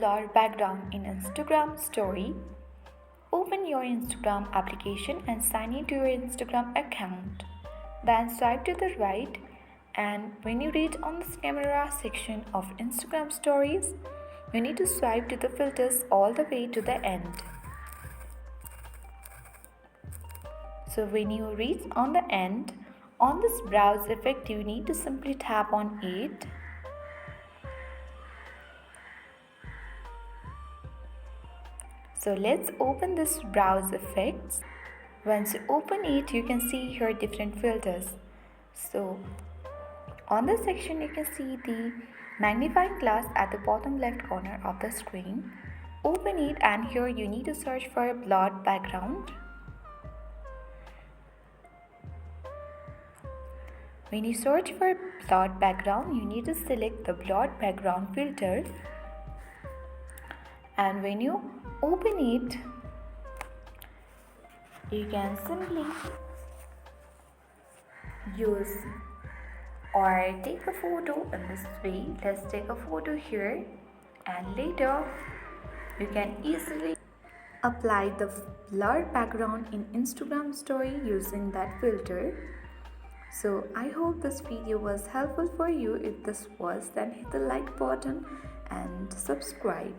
blur background in Instagram story, open your Instagram application and sign into your Instagram account. Then swipe to the right, and when you reach on the camera section of Instagram stories, you need to swipe to the filters all the way to the end. So when you reach on the end, on this browse effect, you need to simply tap on it. So let's open this browse effects. Once you open it, you can see here different filters. So on this section, you can see the magnifying glass at the bottom left corner of the screen. Open it, and here you need to search for a blurred background. When you search for a blurred background, you need to select the blurred background filter. And when you open it, you can simply use or take a photo in this way. Let's take a photo here, and later you can easily apply the blurred background in Instagram story using that filter. So I hope this video was helpful for you. If this was, then hit the like button and subscribe.